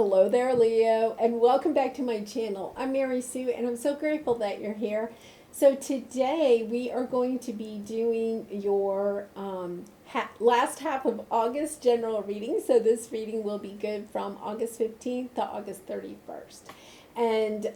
Hello there, Leo, and welcome back to my channel. I'm Mary Sue, and I'm so grateful that you're here. So today we are going to be doing your last half of August general reading. So this reading will be good from August 15th to August 31st. And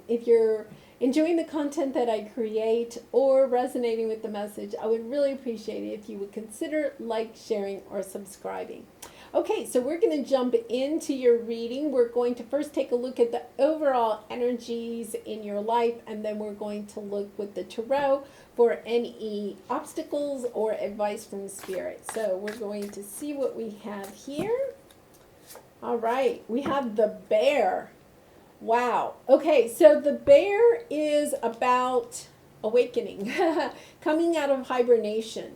if you're enjoying the content that I create or resonating with the message, I would really appreciate it if you would consider sharing, or subscribing. Okay, so we're going to jump into your reading. We're going to first take a look at the overall energies in your life, and then we're going to look with the tarot for any obstacles or advice from Spirit. So we're going to see what we have here. All right, we have the Bear. Wow. Okay, so the Bear is about awakening, coming out of hibernation.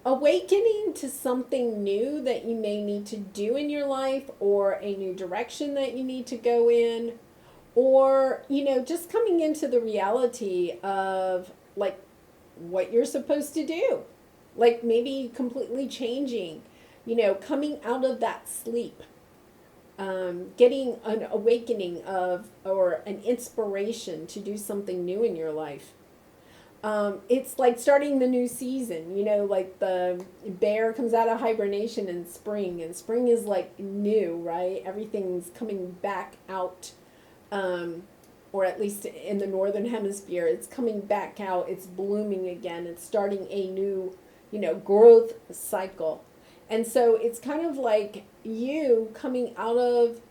Awakening to something new that you may need to do in your life, or a new direction that you need to go in, or, just coming into the reality of what you're supposed to do. Like maybe completely changing, coming out of that sleep. Getting an awakening of, or an inspiration to do something new in your life. It's like starting the new season, like the bear comes out of hibernation in spring, and spring is like new, right? Everything's coming back out, or at least in the northern hemisphere, it's coming back out, it's blooming again, it's starting a new, growth cycle. And so it's kind of like you coming out of,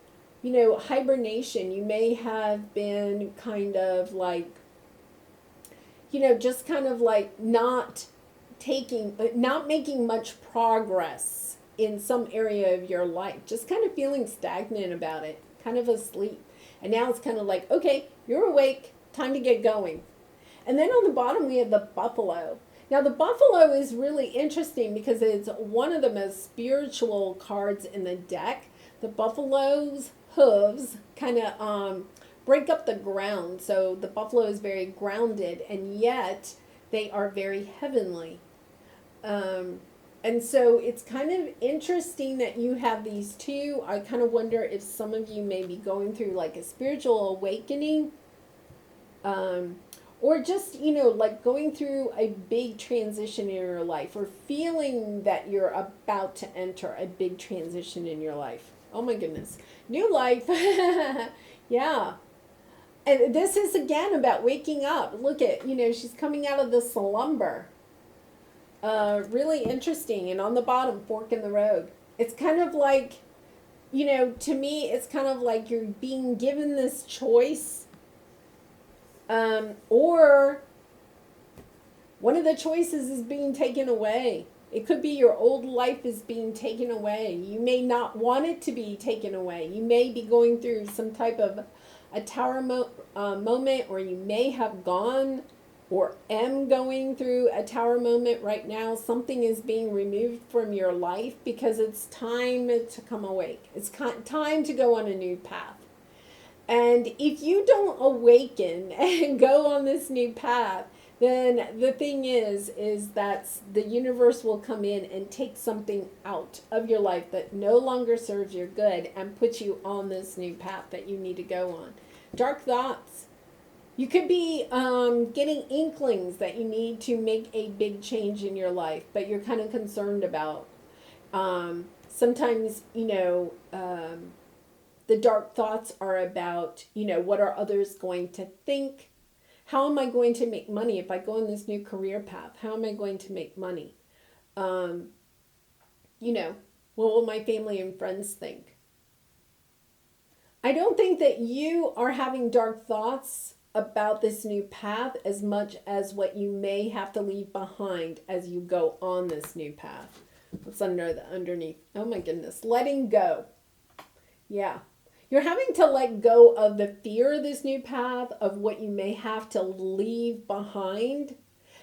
hibernation. You may have been kind of like, just kind of like not making much progress in some area of your life, just kind of feeling stagnant about it, kind of asleep. And now it's kind of like, okay, you're awake, time to get going. And then on the bottom, we have the buffalo. Now, the buffalo is really interesting because it's one of the most spiritual cards in the deck. The buffalo's hooves kind of break up the ground. So the buffalo is very grounded, and yet they are very heavenly. And so it's kind of interesting that you have these two. I kind of wonder if some of you may be going through like a spiritual awakening, or just, like going through a big transition in your life, or feeling that you're about to enter a big transition in your life. Oh my goodness. New life. Yeah. And this is again about waking up. Look at, she's coming out of the slumber. Really interesting. And on the bottom, fork in the road. It's kind of like, to me, it's kind of like you're being given this choice. Or one of the choices is being taken away. It could be your old life is being taken away. You may not want it to be taken away. You may be going through some type of a tower moment, or you may have gone or am going through a tower moment right now. Something is being removed from your life because it's time to come awake. It's time to go on a new path. And if you don't awaken and go on this new path, then the thing is that the universe will come in and take something out of your life that no longer serves your good, and put you on this new path that you need to go on. Dark thoughts. You could be getting inklings that you need to make a big change in your life, but you're kind of concerned about. Sometimes, the dark thoughts are about, what are others going to think? How am I going to make money if I go on this new career path? How am I going to make money? What will my family and friends think? I don't think that you are having dark thoughts about this new path as much as what you may have to leave behind as you go on this new path. What's underneath? Oh my goodness. Letting go. Yeah. You're having to let go of the fear of this new path, of what you may have to leave behind.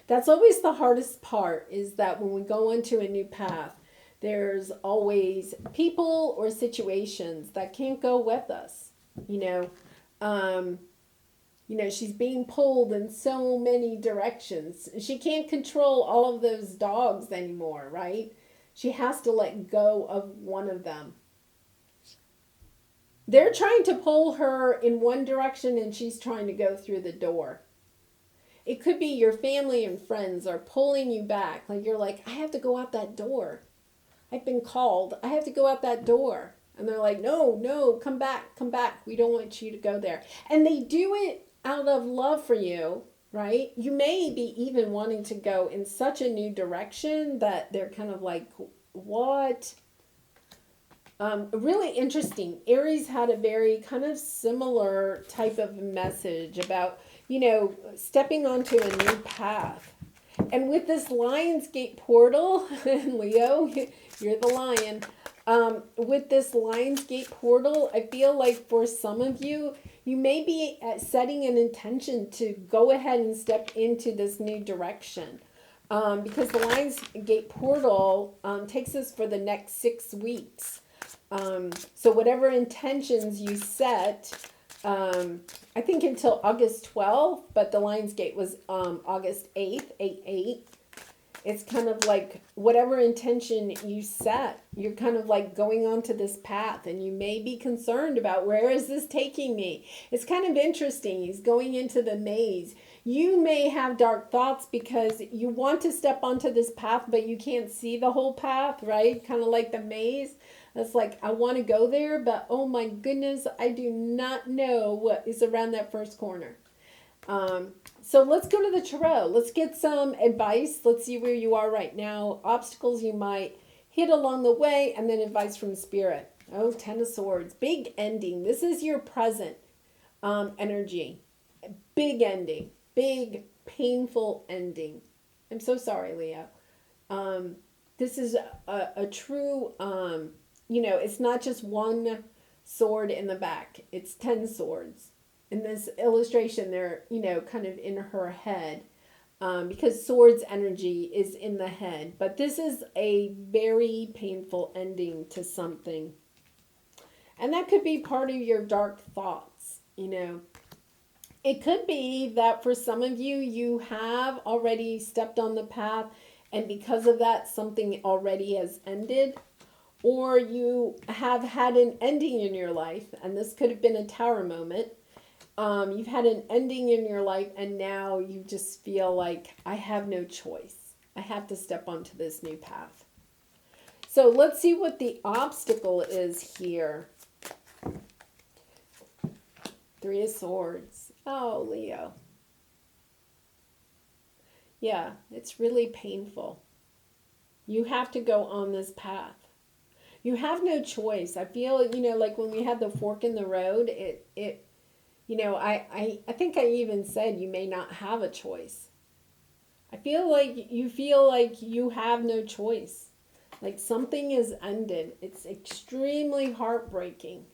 That's always the hardest part, is that when we go into a new path, there's always people or situations that can't go with us. She's being pulled in so many directions. She can't control all of those dogs anymore, right? She has to let go of one of them. They're trying to pull her in one direction and she's trying to go through the door. It could be your family and friends are pulling you back. Like you're like, I have to go out that door. I've been called. I have to go out that door. And they're like, no, no, come back, come back. We don't want you to go there. And they do it out of love for you, right? You may be even wanting to go in such a new direction that they're kind of like, what? Really interesting. Aries had a very kind of similar type of message about, stepping onto a new path. And with this Lionsgate portal, and Leo, you're the lion. With this Lionsgate portal, I feel like for some of you, you may be setting an intention to go ahead and step into this new direction. Because the Lionsgate portal takes us for the next 6 weeks. So whatever intentions you set, I think until August 12th, but the Lionsgate was August 8th, 8/8. It's kind of like whatever intention you set, you're kind of like going onto this path and you may be concerned about where is this taking me? It's kind of interesting. He's going into the maze. You may have dark thoughts because you want to step onto this path, but you can't see the whole path, right? Kind of like the maze. It's like, I want to go there, but oh my goodness, I do not know what is around that first corner. So let's go to the tarot. Let's get some advice. Let's see where you are right now. Obstacles you might hit along the way, and then advice from Spirit. Oh, Ten of Swords. Big ending. This is your present energy. Big ending. Big, painful ending. I'm so sorry, Leo. This is a true... it's not just one sword in the back. It's 10 swords. In this illustration, they're, kind of in her head. Because swords energy is in the head. But this is a very painful ending to something. And that could be part of your dark thoughts, It could be that for some of you, you have already stepped on the path. And because of that, something already has ended. Or you have had an ending in your life, and this could have been a tower moment. You've had an ending in your life, and now you just feel like, I have no choice. I have to step onto this new path. So let's see what the obstacle is here. 3 of Swords. Oh, Leo. Yeah, it's really painful. You have to go on this path. You have no choice. I feel, like when we had the fork in the road, I think I even said you may not have a choice. I feel like you have no choice. Like something is ended. It's extremely heartbreaking.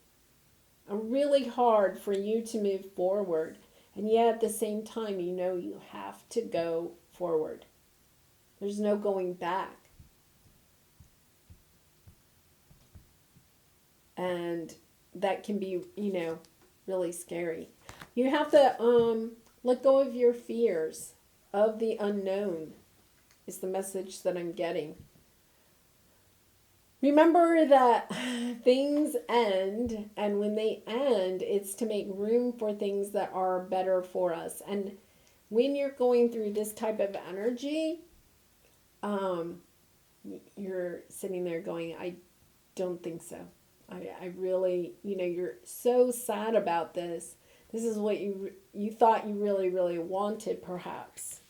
And really hard for you to move forward. And yet at the same time, you have to go forward. There's no going back. And that can be, really scary. You have to let go of your fears of the unknown is the message that I'm getting. Remember that things end, and when they end, it's to make room for things that are better for us. And when you're going through this type of energy, you're sitting there going, I don't think so. I really, you're so sad about this. This is what you thought you really, really wanted, perhaps.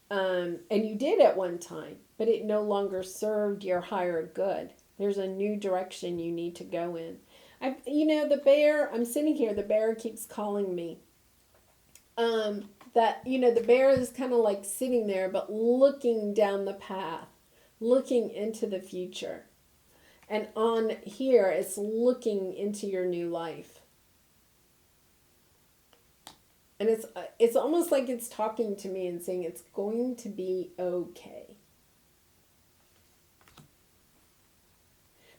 And you did at one time, but it no longer served your higher good. There's a new direction you need to go in. The bear, I'm sitting here, the bear keeps calling me. The bear is kind of like sitting there, but looking down the path, looking into the future. And on here, it's looking into your new life. And it's almost like it's talking to me and saying it's going to be okay.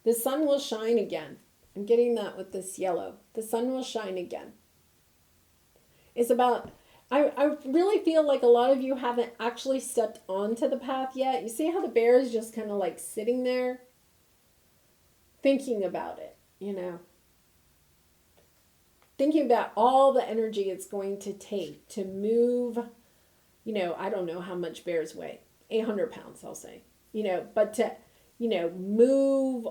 The sun will shine again. I'm getting that with this yellow. The sun will shine again. It's about, I really feel like a lot of you haven't actually stepped onto the path yet. You see how the bear is just kind of like sitting there thinking about it, thinking about all the energy it's going to take to move, I don't know how much bears weigh, 800 pounds, I'll say, but to, move,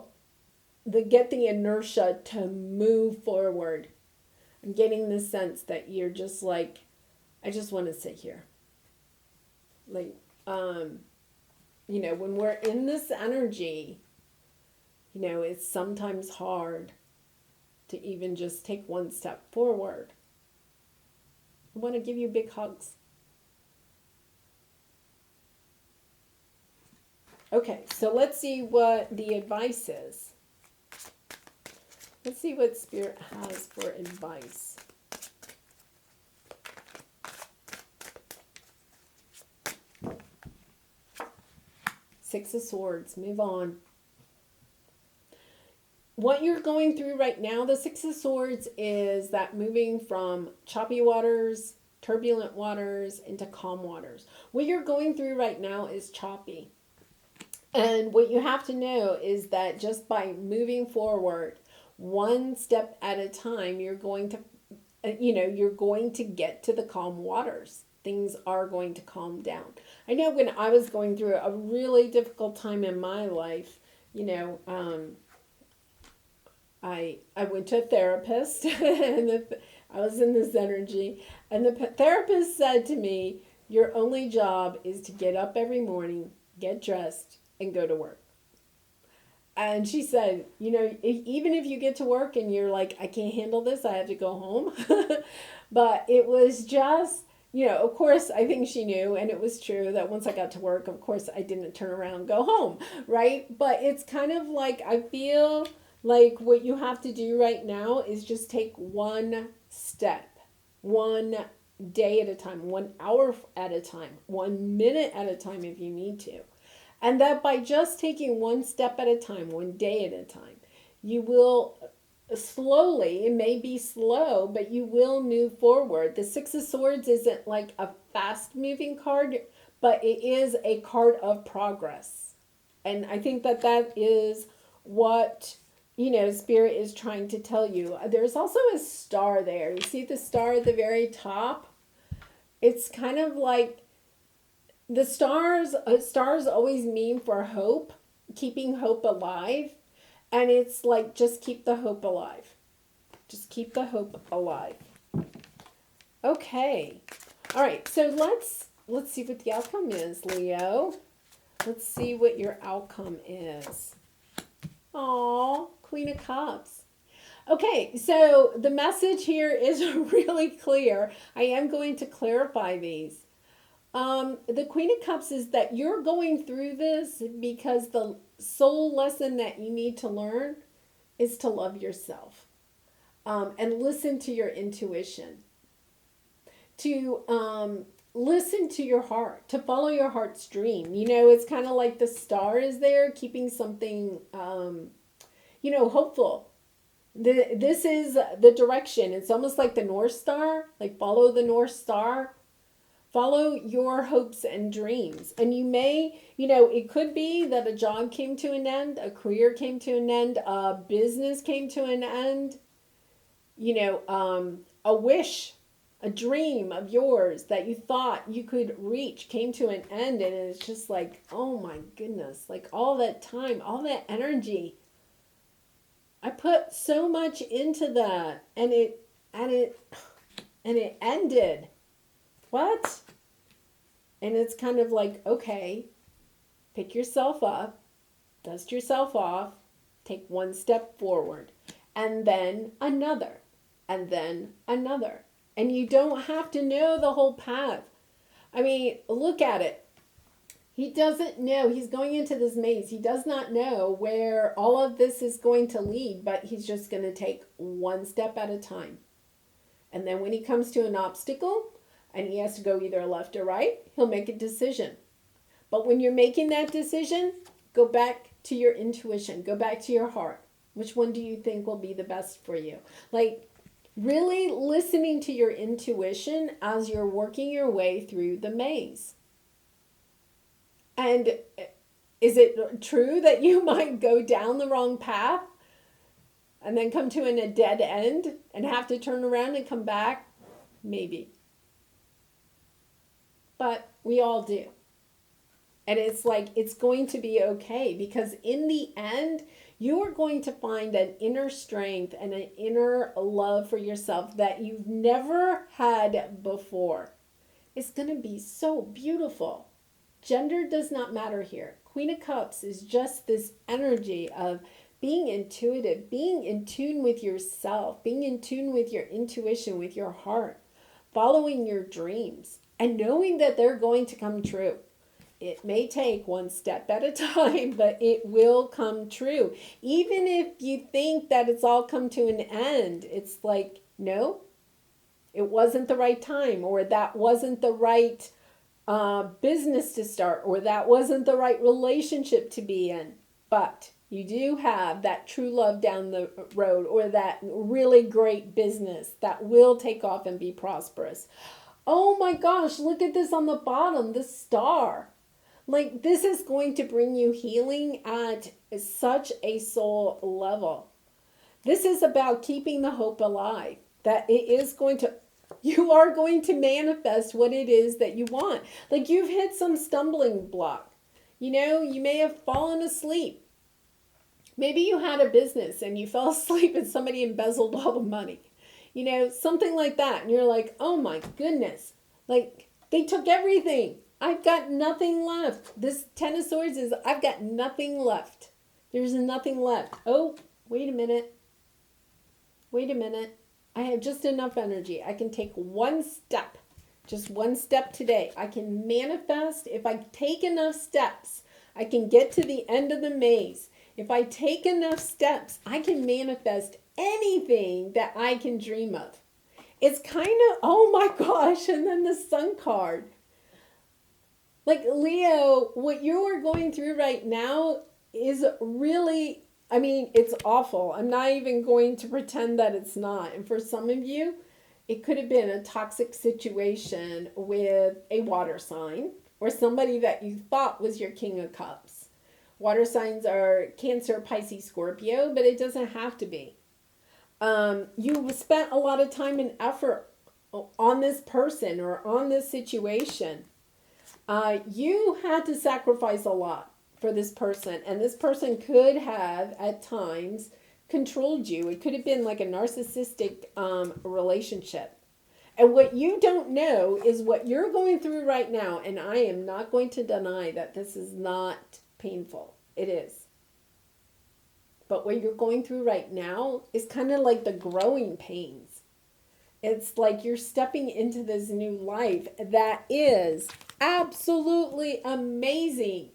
get the inertia to move forward. I'm getting the sense that you're just like, I just want to sit here. Like, when we're in this energy, it's sometimes hard to even just take one step forward. I want to give you big hugs. Okay, so let's see what the advice is. Let's see what Spirit has for advice. Six of Swords, move on. What you're going through right now, the Six of Swords, is that moving from choppy waters, turbulent waters, into calm waters. What you're going through right now is choppy. And what you have to know is that just by moving forward, one step at a time, you're going to get to the calm waters. Things are going to calm down. I know when I was going through a really difficult time in my life, I went to a therapist and I was in this energy, and the therapist said to me, your only job is to get up every morning, get dressed, and go to work. And she said, even if you get to work and you're like, I can't handle this, I have to go home. But it was just, of course, I think she knew, and it was true that once I got to work, of course, I didn't turn around and go home, right? But it's kind of like, I feel like what you have to do right now is just take one step, 1 day at a time, 1 hour at a time, 1 minute at a time if you need to. And that by just taking one step at a time, 1 day at a time, you will slowly, it may be slow, but you will move forward. The Six of Swords isn't like a fast moving card, but it is a card of progress. And I think that is what, Spirit is trying to tell you. There's also a star there. You see the star at the very top? It's kind of like, the stars always mean for hope, keeping hope alive. And it's like, just keep the hope alive. Just keep the hope alive. Okay. All right. So let's see what the outcome is, Leo. Let's see what your outcome is. Aw, Queen of Cups. Okay. So the message here is really clear. I am going to clarify these. The Queen of Cups is that you're going through this because the soul lesson that you need to learn is to love yourself, and listen to your intuition, to listen to your heart, to follow your heart's dream. It's kind of like the star is there keeping something, hopeful. This is the direction. It's almost like the North Star, like follow the North Star. Follow your hopes and dreams. And you may, it could be that a job came to an end, a career came to an end, a business came to an end, a wish, a dream of yours that you thought you could reach came to an end. And it's just like, oh my goodness, like all that time, all that energy. I put so much into that, and it ended. What? And it's kind of like, okay, pick yourself up, dust yourself off, take one step forward, and then another, and then another. And you don't have to know the whole path. I mean, look at it. He doesn't know. He's going into this maze. He does not know where all of this is going to lead, but he's just going to take one step at a time. And then when he comes to an obstacle, and he has to go either left or right, he'll make a decision. But when you're making that decision, go back to your intuition. Go back to your heart. Which one do you think will be the best for you? Like, Really listening to your intuition as you're working your way through the maze. And is it true that you might go down the wrong path and then come to a dead end and have to turn around and come back? Maybe. But we all do. And it's like, it's going to be okay, because in the end, you are going to find an inner strength and an inner love for yourself that you've never had before. It's going to be so beautiful. Gender does not matter here. Queen of Cups is just this energy of being intuitive, being in tune with yourself, being in tune with your intuition, with your heart, following your dreams, and knowing that they're going to come true. It may take one step at a time, but it will come true. Even if you think that it's all come to an end, it's like, no, it wasn't the right time, or that wasn't the right business to start, or that wasn't the right relationship to be in. But you do have that true love down the road, or that really great business that will take off and be prosperous. Oh my gosh, look at this on the bottom, the star. Like, this is going to bring you healing at such a soul level. This is about keeping the hope alive, that it is going to, you are going to manifest what it is that you want. Like, you've hit some stumbling block. You know, you may have fallen asleep. Maybe you had a business and you fell asleep and somebody embezzled all the money. You know, something like that. And you're like, oh my goodness. Like, they took everything. I've got nothing left. This Ten of Swords is, I've got nothing left. There's nothing left. Oh, wait a minute. Wait a minute. I have just enough energy. I can take one step. Just one step today. I can manifest. If I take enough steps, I can get to the end of the maze. If I take enough steps, I can manifest anything that I can dream of. It's kind of, oh my gosh, and then the Sun card. Like, Leo, what you are going through right now is really, I mean, it's awful. I'm not even going to pretend that it's not. And for some of you, it could have been a toxic situation with a water sign, or somebody that you thought was your King of Cups. Water signs are Cancer, Pisces, Scorpio, but it doesn't have to be. You spent a lot of time and effort on this person or on this situation. You had to sacrifice a lot for this person, and this person could have at times controlled you. It could have been like a narcissistic relationship. And what you don't know is what you're going through right now, and I am not going to deny that this is not painful. It is. But what you're going through right now is kind of like the growing pains. It's like you're stepping into this new life that is absolutely amazing.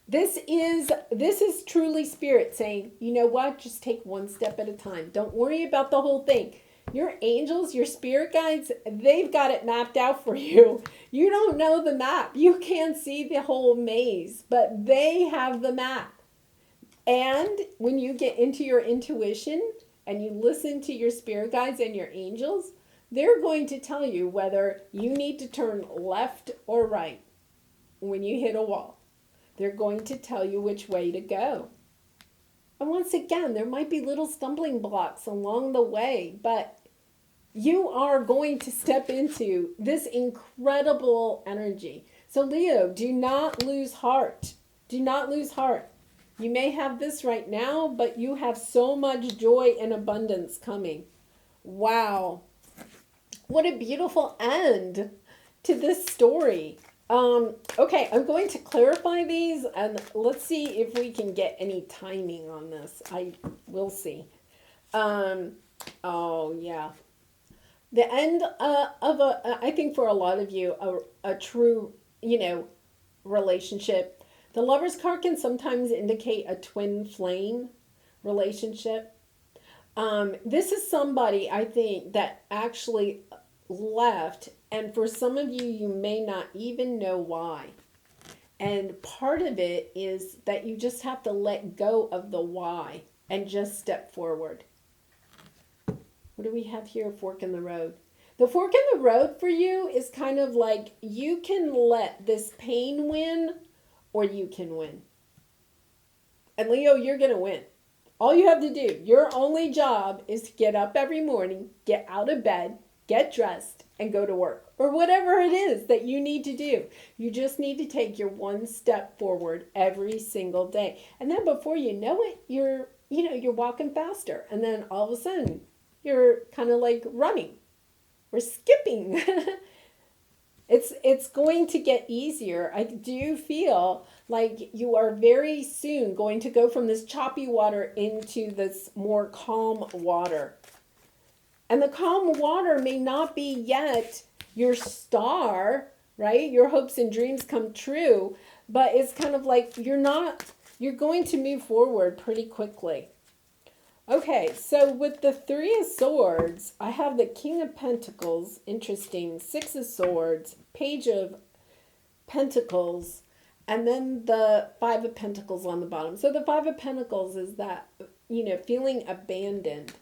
This is truly Spirit saying, you know what? Just take one step at a time. Don't worry about the whole thing. Your angels, your spirit guides, they've got it mapped out for you. You don't know the map. You can't see the whole maze, but they have the map. And when you get into your intuition and you listen to your spirit guides and your angels, they're going to tell you whether you need to turn left or right when you hit a wall. They're going to tell you which way to go. And once again, there might be little stumbling blocks along the way, but you are going to step into this incredible energy. So Leo, do not lose heart. Do not lose heart. You may have this right now, but you have so much joy and abundance coming. Wow. What a beautiful end to this story. Okay, I'm going to clarify these, and let's see if we can get any timing on this. I will see. Oh, yeah. The end of I think for a lot of you, a true, relationship. The Lover's card can sometimes indicate a twin flame relationship. This is somebody, I think, that actually left, and for some of you, you may not even know why. And part of it is that you just have to let go of the why and just step forward. What do we have here? Fork in the road. The fork in the road for you is kind of like you can let this pain win or you can win. And Leo, you're going to win. All you have to do, your only job is to get up every morning, get out of bed, get dressed, and go to work. Or whatever it is that you need to do. You just need to take your one step forward every single day. And then before you know it, you're walking faster. And then all of a sudden, you're kind of like running or skipping. It's going to get easier. I do feel like you are very soon going to go from this choppy water into this more calm water. And the calm water may not be yet your star, right? Your hopes and dreams come true, but it's kind of like you're going to move forward pretty quickly. Okay, so with the Three of Swords, I have the King of Pentacles, interesting, Six of Swords, Page of Pentacles, and then the Five of Pentacles on the bottom. So the Five of Pentacles is that, feeling abandoned.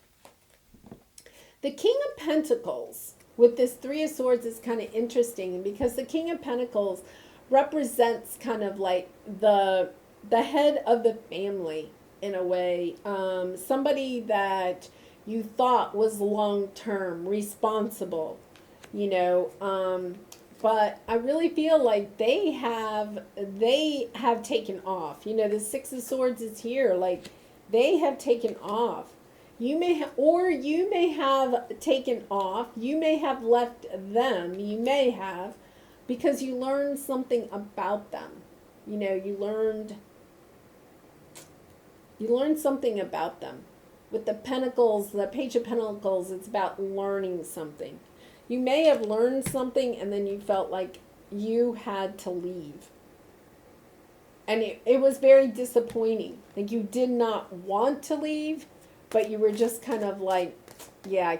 The King of Pentacles with this Three of Swords is kind of interesting because the King of Pentacles represents kind of like the head of the family in a way. Somebody that you thought was long-term, responsible, but I really feel like they have taken off. The Six of Swords is here, like they have taken off. You may have taken off. You may have left them. You may have, because you learned something about them. You learned something about them. With the Pentacles, the Page of Pentacles, it's about learning something. You may have learned something and then you felt like you had to leave. And it was very disappointing. Like you did not want to leave, but you were just kind of like, yeah, I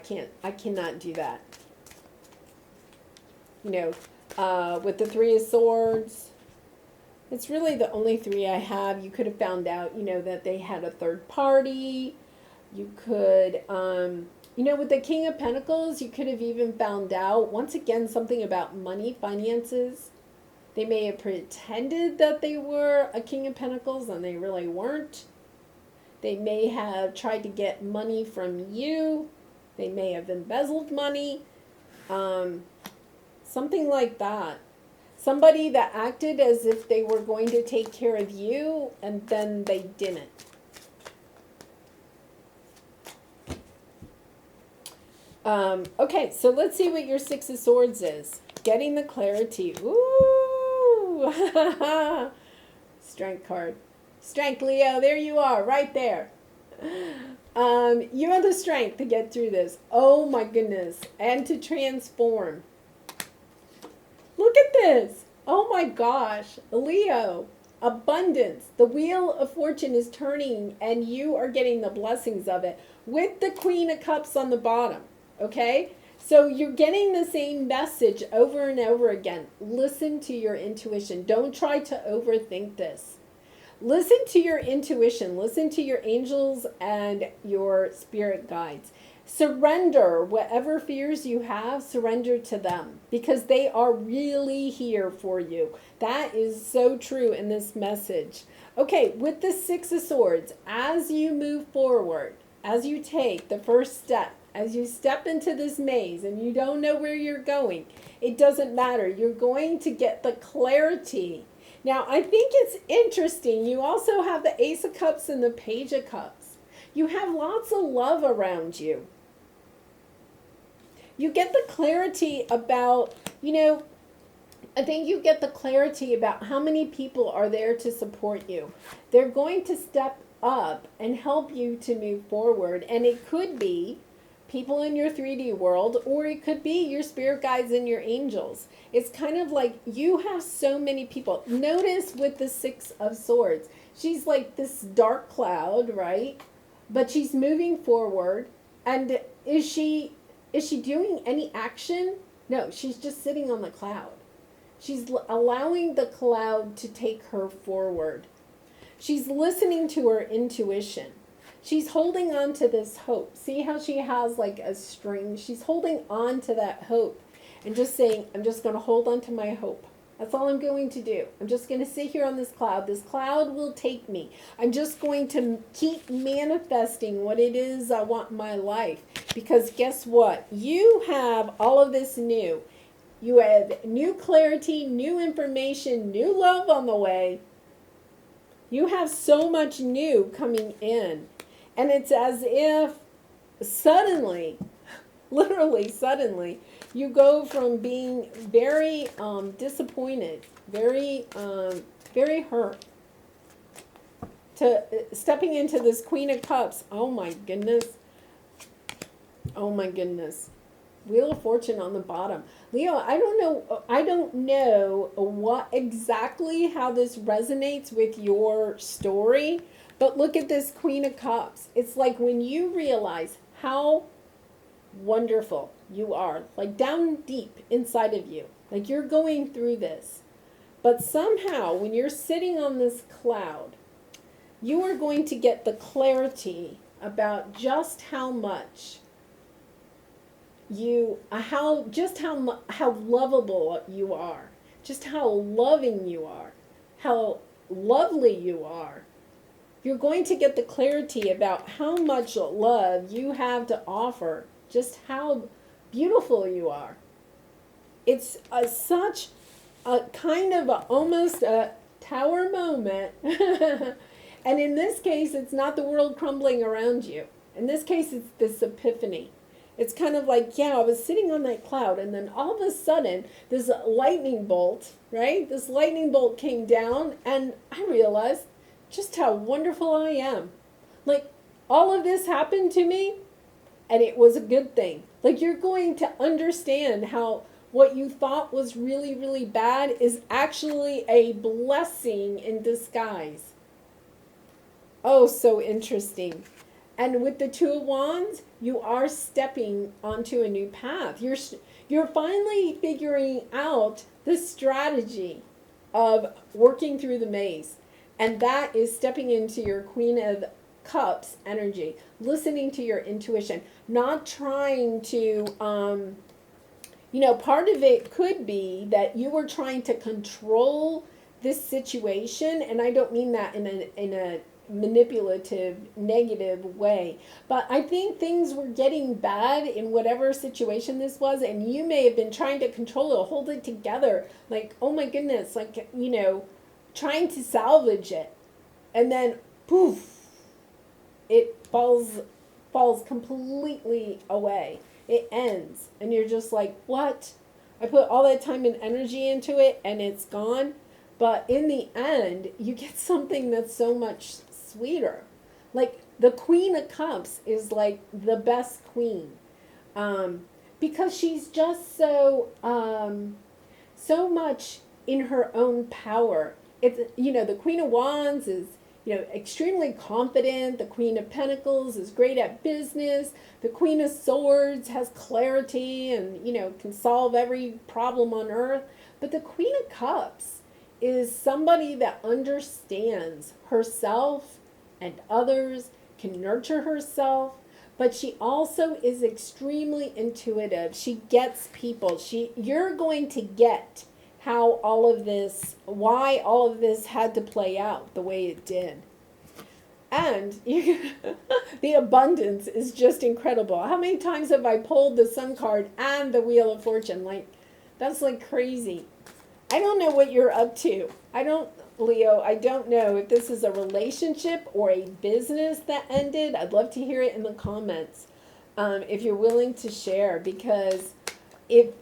cannot do that. With the Three of Swords, it's really the only three I have. You could have found out, that they had a third party. You could, with the King of Pentacles, you could have even found out, once again, something about money, finances. They may have pretended that they were a King of Pentacles and they really weren't. They may have tried to get money from you. They may have embezzled money. Something like that. Somebody that acted as if they were going to take care of you, and then they didn't. Okay, so let's see what your Six of Swords is. Getting the clarity. Ooh! Strength card. Strength, Leo. There you are, right there. You have the strength to get through this. Oh my goodness. And to transform. Look at this. Oh my gosh. Leo, abundance. The wheel of fortune is turning and you are getting the blessings of it with the Queen of Cups on the bottom. Okay? So you're getting the same message over and over again. Listen to your intuition. Don't try to overthink this. Listen to your intuition. Listen to your angels and your spirit guides. Surrender whatever fears you have, surrender to them because they are really here for you. That is so true in this message. Okay, with the Six of Swords, as you move forward, as you take the first step, as you step into this maze and you don't know where you're going, it doesn't matter. You're going to get the clarity. Now, I think it's interesting. You also have the Ace of Cups and the Page of Cups. You have lots of love around you. You get the clarity about, I think you get the clarity about how many people are there to support you. They're going to step up and help you to move forward. And it could be people in your 3D world, or it could be your spirit guides and your angels. It's kind of like you have so many people. Notice with the Six of Swords, she's like this dark cloud, right? But she's moving forward. And is she doing any action? No, she's just sitting on the cloud. She's allowing the cloud to take her forward. She's listening to her intuition. She's holding on to this hope. See how she has like a string? She's holding on to that hope and just saying, I'm just going to hold on to my hope. That's all I'm going to do. I'm just going to sit here on this cloud. This cloud will take me. I'm just going to keep manifesting what it is I want in my life. Because guess what? You have all of this new. You have new clarity, new information, new love on the way. You have so much new coming in. And it's as if suddenly, literally suddenly, you go from being very disappointed, very hurt, to stepping into this Queen of Cups. Oh my goodness. Oh my goodness. Wheel of Fortune on the bottom. Leo, I don't know what exactly how this resonates with your story, but look at this Queen of Cups. It's like when you realize how wonderful you are, like down deep inside of you, like you're going through this, but somehow when you're sitting on this cloud, you are going to get the clarity about just how much how lovable you are, just how loving you are, how lovely you are. You're going to get the clarity about how much love you have to offer, just how beautiful you are. It's such a kind of almost a tower moment. And in this case, it's not the world crumbling around you. In this case, it's this epiphany. It's kind of like, yeah, I was sitting on that cloud, and then all of a sudden, this lightning bolt, right? This lightning bolt came down, and I realized just how wonderful I am. Like, all of this happened to me, and it was a good thing. Like, you're going to understand how what you thought was really, really bad is actually a blessing in disguise. Oh, so interesting. And with the Two of Wands, you are stepping onto a new path. You're finally figuring out the strategy of working through the maze. And that is stepping into your Queen of Cups energy, listening to your intuition, not trying to, part of it could be that you were trying to control this situation. And I don't mean that in a manipulative, negative way. But I think things were getting bad in whatever situation this was, and you may have been trying to control it, hold it together, like, oh my goodness, like, trying to salvage it. And then, poof, it falls completely away. It ends. And you're just like, what? I put all that time and energy into it, and it's gone. But in the end, you get something that's so much sweeter. Like the Queen of Cups is like the best queen, because she's just so much in her own power. It's, the Queen of Wands is, extremely confident. The Queen of Pentacles is great at business. The Queen of Swords has clarity and, can solve every problem on earth. But the Queen of Cups is somebody that understands herself and others, can nurture herself, but she also is extremely intuitive. She gets people. You're going to get how why all of this had to play out the way it did. And the abundance is just incredible. How many times have I pulled the Sun card and the Wheel of Fortune? Like, that's like crazy. I don't know what you're up to. Leo, I don't know if this is a relationship or a business that ended. I'd love to hear it in the comments, if you're willing to share. Because if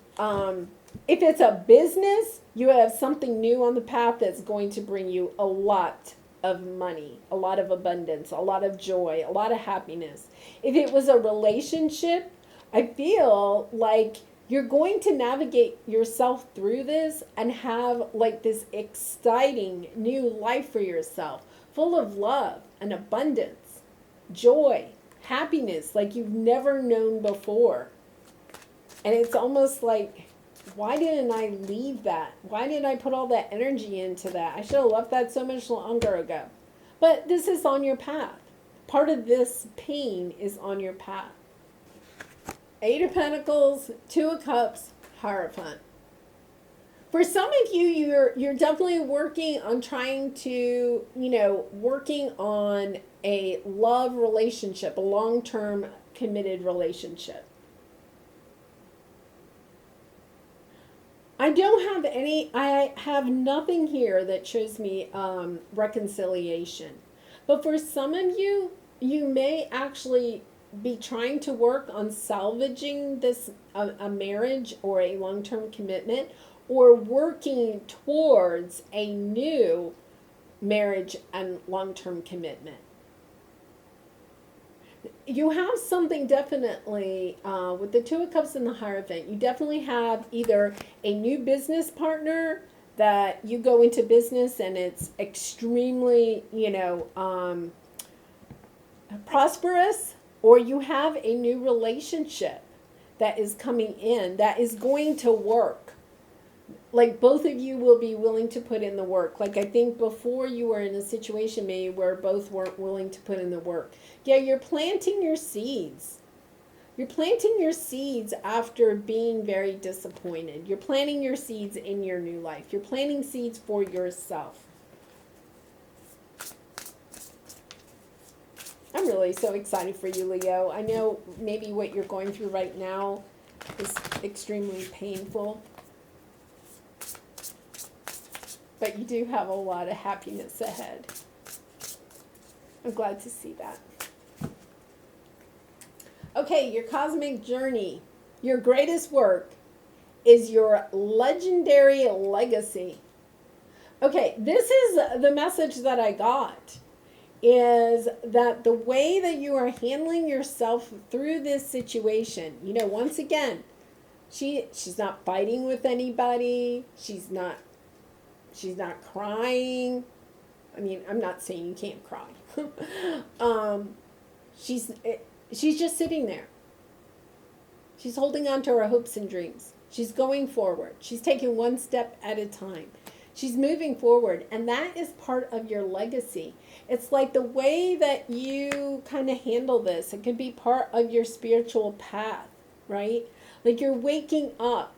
it's a business, you have something new on the path that's going to bring you a lot of money, a lot of abundance, a lot of joy, a lot of happiness. If it was a relationship, I feel like you're going to navigate yourself through this and have like this exciting new life for yourself, full of love and abundance, joy, happiness like you've never known before. And it's almost like, why didn't I leave that? Why did I put all that energy into that? I should have left that so much longer ago. But this is on your path. part of this pain is on your path. Eight of Pentacles, Two of Cups, Hierophant. For some of you, you're definitely working on trying to, working on a love relationship, a long-term committed relationship. I have nothing here that shows me reconciliation. But for some of you, you may actually be trying to work on salvaging this, a marriage or a long-term commitment, or working towards a new marriage and long-term commitment. You have something definitely, with the Two of Cups and the Hierophant, you definitely have either a new business partner that you go into business and it's extremely, prosperous, or you have a new relationship that is coming in that is going to work. Like both of you will be willing to put in the work. Like I think before you were in a situation maybe where both weren't willing to put in the work. Yeah, you're planting your seeds. You're planting your seeds after being very disappointed. You're planting your seeds in your new life. You're planting seeds for yourself. I'm really so excited for you, Leo. I know maybe what you're going through right now is extremely painful. But you do have a lot of happiness ahead. I'm glad to see that. Okay, your cosmic journey. Your greatest work is your legendary legacy. Okay, this is the message that I got. Is that the way that you are handling yourself through this situation, once again, she's not fighting with anybody. She's not crying. I mean, I'm not saying you can't cry. She's just sitting there. She's holding on to her hopes and dreams. She's going forward. She's taking one step at a time. She's moving forward, and that is part of your legacy. It's like the way that you kind of handle this. It could be part of your spiritual path, right? Like you're waking up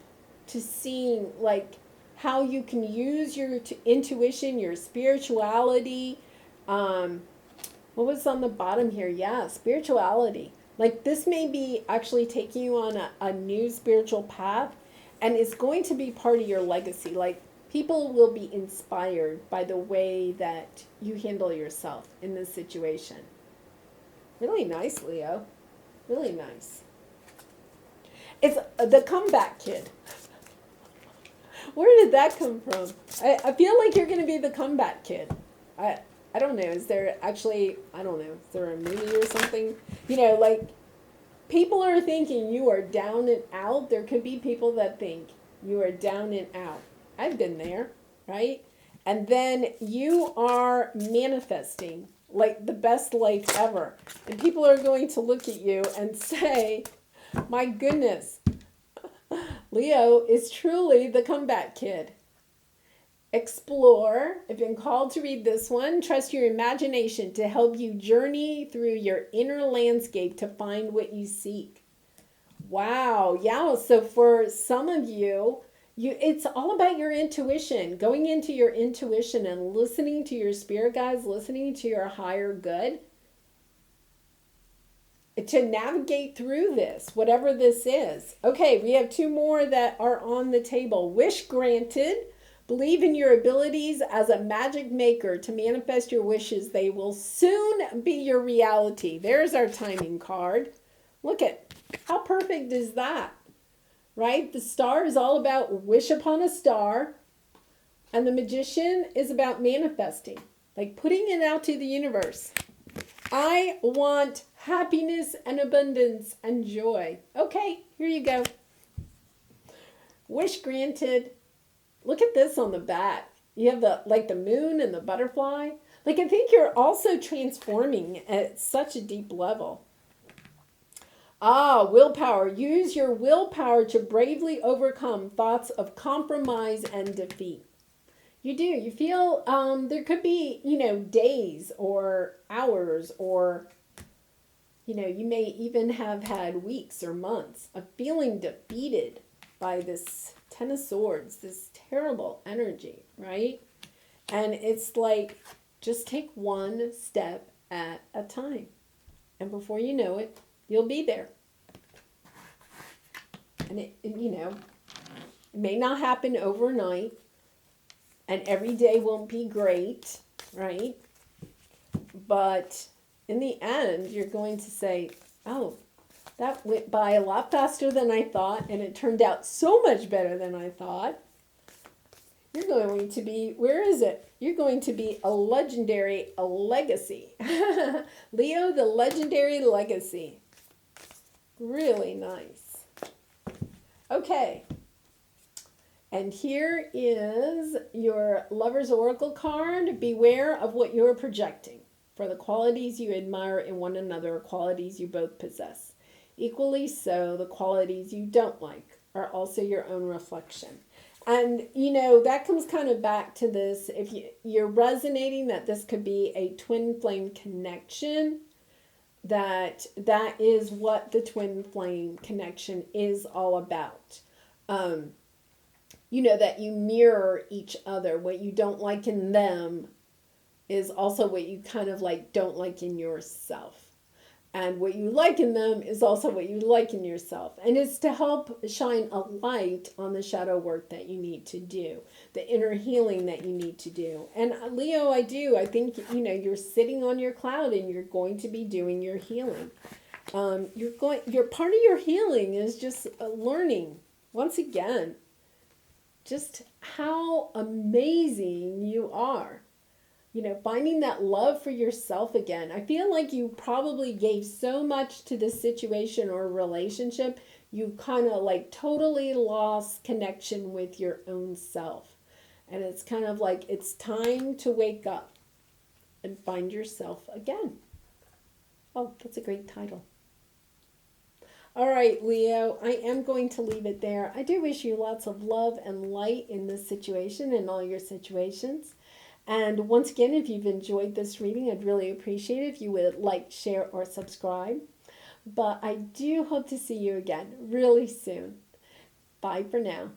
to seeing like how you can use your intuition, your spirituality. What was on the bottom here? Yeah, spirituality. Like this may be actually taking you on a new spiritual path, and it's going to be part of your legacy. Like people will be inspired by the way that you handle yourself in this situation. Really nice, Leo. Really nice. It's the comeback kid. Where did that come from? I feel like you're going to be the comeback kid. I don't know. Is there actually, I don't know, is there a movie or something? Like people are thinking you are down and out. There could be people that think you are down and out. I've been there, right? And then you are manifesting like the best life ever. And people are going to look at you and say, my goodness, Leo is truly the comeback kid. Explore. I've been called to read this one. Trust your imagination to help you journey through your inner landscape to find what you seek. Wow. Yeah. So for some of you, it's all about your intuition, going into your intuition and listening to your spirit guides, listening to your higher good to navigate through this, whatever this is. Okay, we have two more that are on the table. Wish granted. Believe in your abilities as a magic maker to manifest your wishes. They will soon be your reality. There's our timing card. Look at how perfect is that? Right? The star is all about wish upon a star. And the magician is about manifesting. Like putting it out to the universe. I want happiness and abundance and joy. Okay, here you go. Wish granted. Look at this on the back. You have the moon and the butterfly. Like I think you're also transforming at such a deep level. Willpower. Use your willpower to bravely overcome thoughts of compromise and defeat. You do. You feel there could be, days or hours or You may even have had weeks or months of feeling defeated by this Ten of Swords, this terrible energy, right? And it's like, just take one step at a time. And before you know it, you'll be there. And it may not happen overnight. And every day won't be great, right? But in the end, you're going to say, oh, that went by a lot faster than I thought, and it turned out so much better than I thought. You're going to be, where is it? You're going to be a legacy. Leo, the legendary legacy. Really nice. Okay. And here is your Lover's Oracle card. Beware of what you're projecting, for the qualities you admire in one another are qualities you both possess. Equally so, the qualities you don't like are also your own reflection. And, that comes kind of back to this. If you're resonating that this could be a twin flame connection, that is what the twin flame connection is all about. That you mirror each other. What you don't like in them is also what you kind of like don't like in yourself. And what you like in them is also what you like in yourself. And it's to help shine a light on the shadow work that you need to do, the inner healing that you need to do. And Leo, I think, you're sitting on your cloud and you're going to be doing your healing. Your part of your healing is just learning, once again, just how amazing you are. Finding that love for yourself again. I feel like you probably gave so much to this situation or relationship, you kind of like totally lost connection with your own self. And it's kind of like it's time to wake up and find yourself again. Oh, that's a great title. All right, Leo, I am going to leave it there. I do wish you lots of love and light in this situation and all your situations. And once again, if you've enjoyed this reading, I'd really appreciate it if you would like, share, or subscribe. But I do hope to see you again really soon. Bye for now.